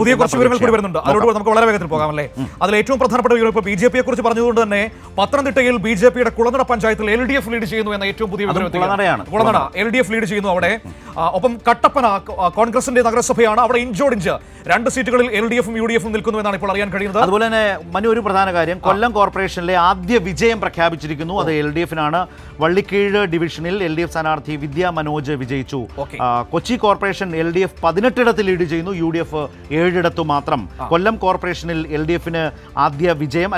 പുതിയ കുറച്ച് വിവരങ്ങൾ കൂടി വരുന്നുണ്ട്. അതിലൂടെ നമുക്ക് വളരെ വേഗത്തിൽ പോകാമല്ലേ. അതിൽ ഏറ്റവും പ്രധാനപ്പെട്ട വിവരം ഇപ്പോൾ BJP കുറിച്ച് പറഞ്ഞതുകൊണ്ട് തന്നെ പത്തനംതിട്ടയിൽ BJPയുടെ കുളനട പഞ്ചായത്തിൽ LDF ലീഡ് ചെയ്യുന്നു എന്ന ഏറ്റവും പുതിയ വിവരം. കുളനട LDF ലീഡ് ചെയ്യുന്നു അവിടെ. ഒപ്പം കട്ടപ്പന കോൺഗ്രസിന്റെ നഗരസഭയാണ്. അവിടെ ഇഞ്ചോടിഞ്ച് 2 സീറ്റുകളിൽ LDFും UDFും നിൽക്കുന്നു എന്നാണ് ഇപ്പോൾ അറിയാൻ കഴിയുന്നത്. അതുപോലെ തന്നെ മനു, ഒരു പ്രധാന കാര്യം, കൊല്ലം കോർപ്പറേഷനിലെ ആദ്യ വിജയം പ്രഖ്യാപിച്ചിരിക്കുന്നു. അത് LDFിനാണ്. വള്ളിക്കീഴ് ഡിവിഷനിൽ LDF സ്ഥാനാർത്ഥി വിദ്യ മനോജ് വിജയിച്ചു. കൊച്ചി കോർപ്പറേഷൻ LDF 18 ലീഡ് ചെയ്യുന്നു, UDF 7 മാത്രം. കൊല്ലം കോർപ്പറേഷനിൽ LDFിന് ആദ്യ വിജയം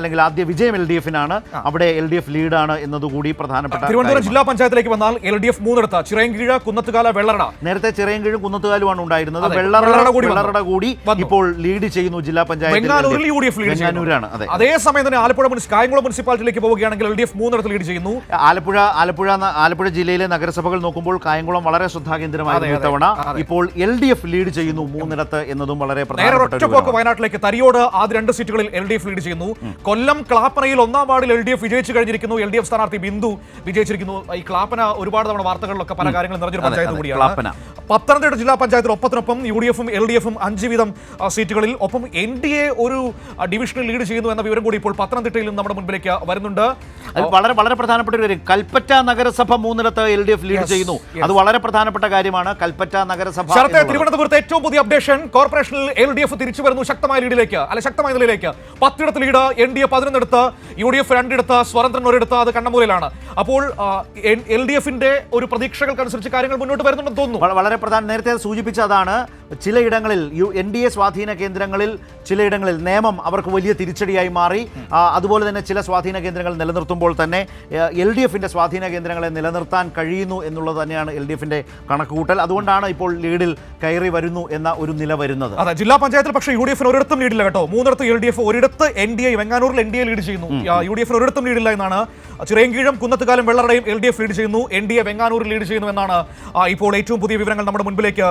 LDFിനാണ്. അവിടെ LDF ലീഡാണ് എന്നതുകൂടി പ്രധാനപ്പെട്ട. തിരുവനന്തപുരം ജില്ലാ പഞ്ചായത്തിലേക്ക് വന്നാൽ LDF 3 ചിറയൻകീഴ്, കുന്നത്തുകാല, വെള്ളറട. നേരത്തെ ചിറയൻകീഴും കുന്നത്തുകാലുമാണ് ഉണ്ടായിരുന്നത്. വെള്ളറട കൂടി ഇപ്പോൾ ലീഡ് ചെയ്യുന്നു ജില്ലാ പഞ്ചായത്ത്. അതേസമയം തന്നെ കായംകുളം മുനിസിപ്പാലിറ്റിയിലേക്ക് പോവുകയാണെങ്കിൽ LDF 3 ലീഡ് ചെയ്യുന്നു. ആലപ്പുഴ ജില്ലയിലെ നഗരസഭകൾ നോക്കുമ്പോൾ കായംകുളം വളരെ ശ്രദ്ധാകേന്ദ്രമായിരുന്നു ഇത്തവണ. ഇപ്പോൾ LDF ലീഡ് ചെയ്യുന്നു 3 എന്നതും വളരെ പ്രധാനപ്പെട്ട. വയനാട്ടിലേക്ക് തരിയോട് ആദ്യ 2 സീറ്റുകളിൽ LDF ലീഡ് ചെയ്യുന്നു. കൊല്ലം ക്ലാപ്പനയിൽ 1ാം വാർഡിൽ LDF വിജയിച്ചു കഴിഞ്ഞിരിക്കുന്നു. LDF സ്ഥാനാർത്ഥി ബിന്ദു വിജയിച്ചിരിക്കുന്നു. ഈ ക്ലാപ്പന ഒരുപാട് തവണ വാർത്തകളിലൊക്കെ പല കാര്യങ്ങളും നിറഞ്ഞൊരു പഞ്ചായത്ത് കൂടിയാണ്. പത്തനംതിട്ട ജില്ലാ പഞ്ചായത്തിൽ ഒപ്പത്തിനൊപ്പം UDFും LDFും 5 വീതം സീറ്റുകളിൽ, ഒപ്പം NDA ഒരു ഡിവിഷനിൽ ലീഡ് ചെയ്യുന്നു എന്ന വിവരം കൂടി ഇപ്പോൾ പത്തനംതിട്ടയിൽ നിന്ന് നമ്മുടെ മുൻപിലേക്ക് വരുന്നുണ്ട്. വളരെ വളരെ പ്രധാനപ്പെട്ട ഒരു കാര്യം, കൽപ്പറ്റ നഗരസഭ 3 LDF ലീഡ് ചെയ്യുന്നു. അത് വളരെ പ്രധാനപ്പെട്ട കാര്യമാണ്. കൽപ്പറ്റ നഗരസഭ. തിരുവനന്തപുരത്ത് ഏറ്റവും പുതിയ അപ്ഡേഷൻ, കോർപ്പറേഷനിൽ LDF തിരിച്ചു വരുന്നു ശക്തമായ നിലയിലേക്ക്. 10 ലീഡ്, NDA 11, UDF 2, സ്വതന്ത്രൻ 1, അത് കണ്ണമൂലയിലാണ്. അപ്പോൾ LDFിന്റെ ഒരു പ്രതീക്ഷകൾക്കനുസരിച്ച് കാര്യങ്ങൾ മുന്നോട്ട് വരുന്നുണ്ടെന്ന് തോന്നുന്നു. വളരെ പ്രധാന, നേരത്തെ സൂചിപ്പിച്ചതാണ്. ചിലയിടങ്ങളിൽ NDA സ്വാധീന കേന്ദ്രങ്ങളിൽ ചിലയിടങ്ങളിൽ നിയമം അവർക്ക് വലിയ തിരിച്ചടിയായി മാറി. അതുപോലെ തന്നെ ചില സ്വാധീന കേന്ദ്രങ്ങൾ നിലനിർത്തുമ്പോൾ തന്നെ LDFിന്റെ സ്വാധീന കേന്ദ്രങ്ങളെ നിലനിർത്താൻ കഴിയുന്നു എന്നുള്ളത് തന്നെയാണ് LDFിന്റെ കണക്കുകൂട്ടൽ. അതുകൊണ്ടാണ് ഇപ്പോൾ ലീഡിൽ കയറി വരുന്നു എന്ന ഒരു നില വരുന്നത്. അതെ, ജില്ലാ പഞ്ചായത്തിൽ പക്ഷേ UDFിന് ഒരിടത്തും ലീഡില്ല കേട്ടോ. 3 LDF, 1 NDA. വെങ്ങാനൂരിൽ NDA ലീഡ് ചെയ്യുന്നു. UDFിന് ഒരിടത്തും ലീഡില്ല എന്നാണ്. ചിറയൻകീഴും കുന്നത്തുകാലും വെള്ളറടയും LDF ലീഡ് ചെയ്യുന്നു. NDA വെങ്ങാനൂരിൽ ലീഡ് ചെയ്യുന്നു എന്നാണ് ഇപ്പോൾ ഏറ്റവും പുതിയ വിവരങ്ങൾ നമ്മുടെ മുൻപിലേക്ക്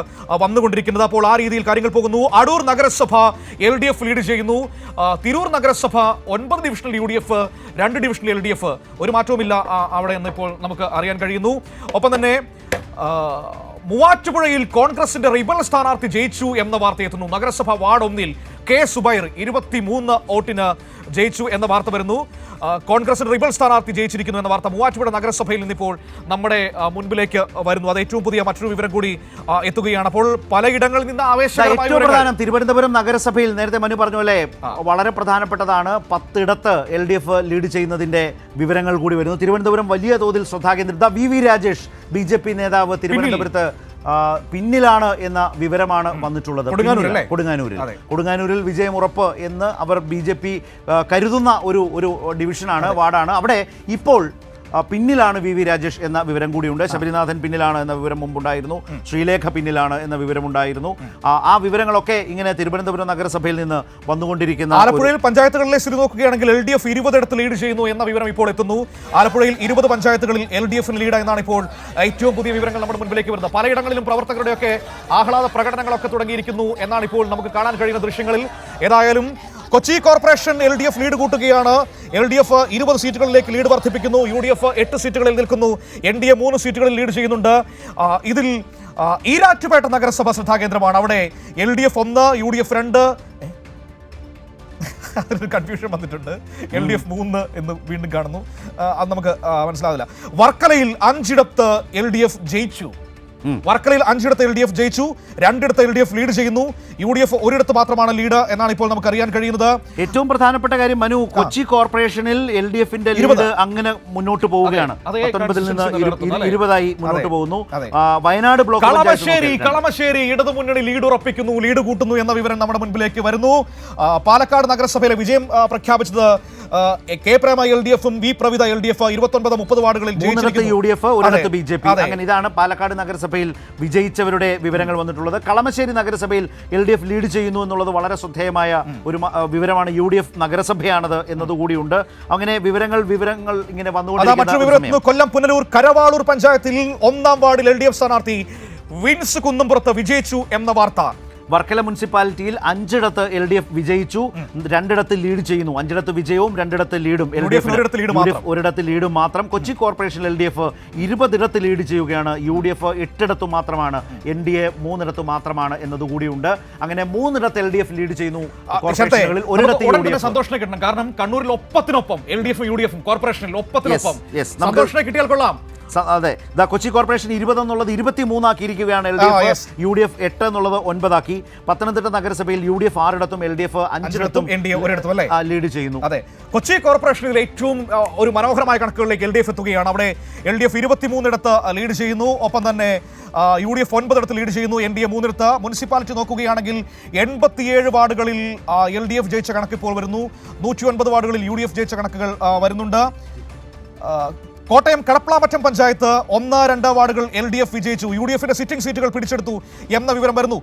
വന്നുകൊണ്ടിരിക്കുന്നത്. അപ്പോൾ ആ രീതിയിൽ കാര്യങ്ങൾ പോകുന്നു. അടൂർ നഗരസഭ LDF ലീഡ് ചെയ്യുന്നു. തിരൂർ നഗരസഭ 9 ഡിവിഷനിൽ UDF, 2 ഡിവിഷനിൽ LDF. ഒരു മാറ്റവുമില്ല അവിടെ എന്ന് ഇപ്പോൾ നമുക്ക് അറിയാൻ കഴിയുന്നു. ഒപ്പം തന്നെ മൂവാറ്റുപുഴയിൽ കോൺഗ്രസിന്റെ റിബൽ സ്ഥാനാർത്ഥി ജയിച്ചു എന്ന വാർത്ത എത്തുന്നു. നഗരസഭ വാർഡ് 1 K സുബൈർ 23 വോട്ടിന് ജയിച്ചു എന്ന വാർത്ത വരുന്നു. കോൺഗ്രസിന്റെ റിബൽ സ്ഥാനാർത്ഥി ജയിച്ചിരിക്കുന്നു എന്ന വാർത്ത മൂവാറ്റുപുഴ നഗരസഭയിൽ നിന്നിപ്പോൾ നമ്മുടെ മുൻപിലേക്ക് വരുന്നു. അത് ഏറ്റവും പുതിയ മറ്റൊരു വിവരം കൂടി എത്തുകയാണ്. അപ്പോൾ പലയിടങ്ങളിൽ നിന്ന് ആവേശം. തിരുവനന്തപുരം നഗരസഭയിൽ നേരത്തെ മനു പറഞ്ഞ പോലെ വളരെ പ്രധാനപ്പെട്ടതാണ്. 10 LDF ലീഡ് ചെയ്യുന്നതിന്റെ വിവരങ്ങൾ കൂടി വരുന്നു. തിരുവനന്തപുരം വലിയ തോതിൽ ശ്രദ്ധാകേന്ദ്രം. VV രാജേഷ് BJP നേതാവ് തിരുവനന്തപുരത്ത് പിന്നിലാണ് എന്ന വിവരമാണ് വന്നിട്ടുള്ളത്. കൊടുങ്ങാനൂരിൽ വിജയം ഉറപ്പ് എന്ന് അവർ BJP കരുതുന്ന ഒരു ഡിവിഷനാണ്, വാർഡാണ്. അവിടെ ഇപ്പോൾ പിന്നിലാണ് VV രാജേഷ് എന്ന വിവരം കൂടിയുണ്ട്. ശബരിനാഥൻ പിന്നിലാണ് എന്ന വിവരം മുമ്പുണ്ടായിരുന്നു. ശ്രീലേഖ പിന്നിലാണ് എന്ന വിവരമുണ്ടായിരുന്നു. ആ വിവരങ്ങളൊക്കെ ഇങ്ങനെ തിരുവനന്തപുരം നഗരസഭയിൽ നിന്ന് വന്നുകൊണ്ടിരിക്കുന്ന. ആലപ്പുഴയിൽ പഞ്ചായത്തുകളിലെ സ്ഥിതി നോക്കുകയാണെങ്കിൽ LDF 20 ലീഡ് ചെയ്യുന്നു എന്ന വിവരം ഇപ്പോൾ എത്തുന്നു. ആലപ്പുഴയിൽ 20 പഞ്ചായത്തുകളിൽ LDFിന് ലീഡ് എന്നാണ് ഇപ്പോൾ ഏറ്റവും പുതിയ വിവരങ്ങൾ നമ്മുടെ മുൻപിലേക്ക് വരുന്നത്. പലയിടങ്ങളിലും പ്രവർത്തകരുടെയൊക്കെ ആഹ്ലാദ പ്രകടനങ്ങളൊക്കെ തുടങ്ങിയിരിക്കുന്നു എന്നാണ് ഇപ്പോൾ നമുക്ക് കാണാൻ കഴിയുന്ന ദൃശ്യങ്ങളിൽ. ഏതായാലും കൊച്ചി കോർപ്പറേഷൻ LDF ലീഡ് കൂട്ടുകയാണ്. LDF 20 സീറ്റുകളിലേക്ക് ലീഡ് വർദ്ധിപ്പിക്കുന്നു. UDF 8 സീറ്റുകളിൽ നിൽക്കുന്നു. NDA 3 സീറ്റുകളിൽ ലീഡ് ചെയ്യുന്നുണ്ട്. ഇതിൽ ഈരാറ്റുപേട്ട നഗരസഭ ശ്രദ്ധാകേന്ദ്രമാണ്. അവിടെ LDF 1, UDF 2, അതിനൊരു കൺഫ്യൂഷൻ വന്നിട്ടുണ്ട്. LDF 3 എന്ന് വീണ്ടും കാണുന്നു. അത് നമുക്ക് മനസ്സിലാവില്ല. വർക്കലയിൽ 5 LDF ജയിച്ചു. വർക്കലയിൽ 5 LDF ജയിച്ചു, 2 LDF ലീഡ് ചെയ്യുന്നു. UDF 1 മാത്രമാണ് ലീഡ് എന്നാണ് ഇപ്പോൾ നമുക്ക് അറിയാൻ കഴിയുന്നത്. ഏറ്റവും പ്രധാനപ്പെട്ട കാര്യം മനു, കൊച്ചി കോർപ്പറേഷനിൽ LDFിന്റെ ലീഡ് അങ്ങനെ മുന്നോട്ട് പോവുകയാണ്. 19 നിന്ന് 20 മുന്നോട്ട് പോകുന്നു. വയനാട് ബ്ലോക്ക് കളമശ്ശേരി ഇടതുമുന്നണി ലീഡ് ഉറപ്പിക്കുന്നു, ലീഡ് കൂട്ടുന്നു എന്ന വിവരം നമ്മുടെ മുൻപിലേക്ക് വരുന്നു. പാലക്കാട് നഗരസഭയിലെ വിജയം പ്രഖ്യാപിച്ചത് K പ്രേമ LDFും V പ്രവിത LDF 29-30 വാർഡുകളിൽ UDF, 1 BJP. അങ്ങനെ ഇതാണ് പാലക്കാട് നഗരസഭയിൽ വിജയിച്ചവരുടെ വിവരങ്ങൾ വന്നിട്ടുള്ളത്. കളമശ്ശേരി നഗരസഭയിൽ LDF ലീഡ് ചെയ്യുന്നു എന്നുള്ളത് വളരെ ശ്രദ്ധേയമായ ഒരു വിവരമാണ്. UDF നഗരസഭയാണത് എന്നതുകൂടിയുണ്ട്. അങ്ങനെ വിവരങ്ങൾ ഇങ്ങനെ വന്നുകൊണ്ടിരിക്കുന്നു. കൊല്ലം പുനലൂർ കരവാളൂർ പഞ്ചായത്തിൽ 1-ാം വാർഡിൽ LDF സ്ഥാനാർത്ഥി വിൻസ് കുന്നംപുറത്ത് വിജയിച്ചു എന്ന വാർത്ത. വർക്കല മുനിസിപ്പാലിറ്റിയിൽ 5ഇടത്ത് LDF വിജയിച്ചു, 2ഇടത്ത് ലീഡ് ചെയ്യുന്നു. 5ഇടത്ത് വിജയവും 2ഇടത്ത് ലീഡും. UDF ഒരിടത്ത് ലീഡ് മാത്രം. കൊച്ചി കോർപ്പറേഷൻ LDF 20ഇടത്ത് ലീഡ് ചെയ്യുകയാണ്. UDF 8ഇടത്ത് മാത്രമാണ്. NDA 3ഇടത്ത് മാത്രമാണ് എന്നതുകൂടിയുണ്ട്. അങ്ങനെ 3ഇടത്ത് LDF ലീഡ് ചെയ്യുന്നു. കോർപ്പറേഷനുകളിൽ ഒരിടത്ത് സന്തോഷം കിട്ടണം. കാരണം കണ്ണൂരിൽ ഒപ്പത്തിനൊപ്പം LDF UDF കോർപ്പറേഷനിൽ ഒപ്പത്തിനൊപ്പം Yes. സന്തോഷം കിട്ടിയാൽ കൊള്ളാം. അതെ, കൊച്ചി കോർപ്പറേഷൻ 20 എന്നുള്ളത് 23 ആക്കിയിരിക്കുകയാണ്. LDF UDF 8 എന്നുള്ളത് 9 ആക്കി. പത്തനംതിട്ട നഗരസഭയിൽ UDF 6ഇടത്തും LDF 5ഇടത്തും NDA ഒരിടത്തും അല്ലേ ലീഡ് ചെയ്യുന്നു. അതെ, കൊച്ചി കോർപ്പറേഷനിൽ ഏറ്റവും ഒരു മനോഹരമായ കണക്കുകളിലേക്ക് LDF എത്തുകയാണ്. അവിടെ LDF 23ഇടത്ത് ലീഡ് ചെയ്യുന്നു. ഒപ്പം തന്നെ UDF 9ഇടത്ത് ലീഡ് ചെയ്യുന്നു. NDA 3ഇടത്ത്. മുനിസിപ്പാലിറ്റി നോക്കുകയാണെങ്കിൽ 87 വാർഡുകളിൽ LDF ജയിച്ച കണക്ക് ഇപ്പോൾ വരുന്നു. 109 വാർഡുകളിൽ UDF ജയിച്ച കണക്കുകൾ വരുന്നുണ്ട്. കോട്ടയം കടപ്ലാമറ്റം പഞ്ചായത്ത് 1, 2 വാർഡുകൾ LDF വിജയിച്ചു. UDFന്റെ സിറ്റിംഗ് സീറ്റുകൾ പിടിച്ചെടുത്തു എന്ന വിവരം വരുന്നു.